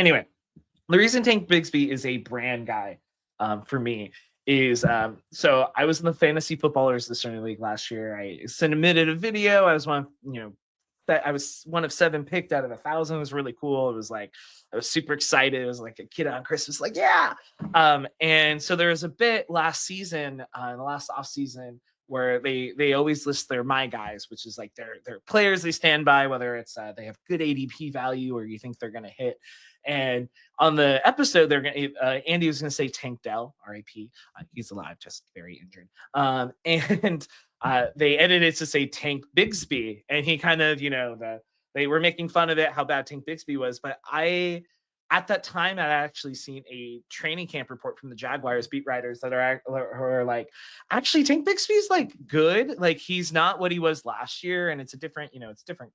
Anyway, the reason Tank Bigsby is a brand guy for me is so I was in the fantasy footballers discerning league last year. I submitted a video. I was one, that I was one of 7 picked out of 1,000. It was really cool. It was like I was super excited. It was like a kid on Christmas, like yeah. And so there was a bit last season, in the last off season, where they always list their my guys, which is like their players they stand by, whether it's they have good ADP value or you think they're going to hit. And on the episode, they're gonna Andy was gonna say Tank Dell, R.I.P. He's alive, just very injured. And they edited to say Tank Bigsby, and he kind of, they were making fun of it, how bad Tank Bigsby was. But at that time, I'd actually seen a training camp report from the Jaguars beat writers that are like, actually, Tank Bigsby's like good. Like he's not what he was last year, and it's a different, it's different.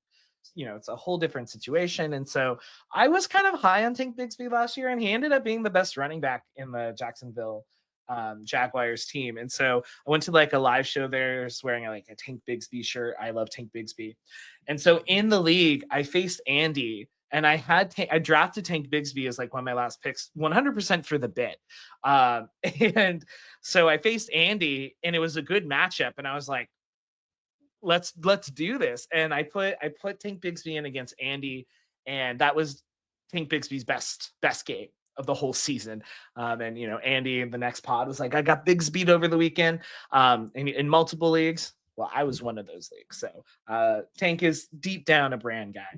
It's a whole different situation. And so I was kind of high on Tank Bigsby last year, and he ended up being the best running back in the Jacksonville Jaguars team. And so I went to like a live show there, wearing like a Tank Bigsby shirt. I love Tank Bigsby. And so in the league, I faced Andy, and I drafted Tank Bigsby as like one of my last picks, 100% for the bit. And so I faced Andy, and it was a good matchup. And I was like, let's do this. And I put Tank Bigsby in against Andy, and that was Tank Bigsby's best game of the whole season. And Andy in the next pod was like, I got Bigsby over the weekend in multiple leagues. Well, I was one of those leagues. So Tank is deep down a brand guy.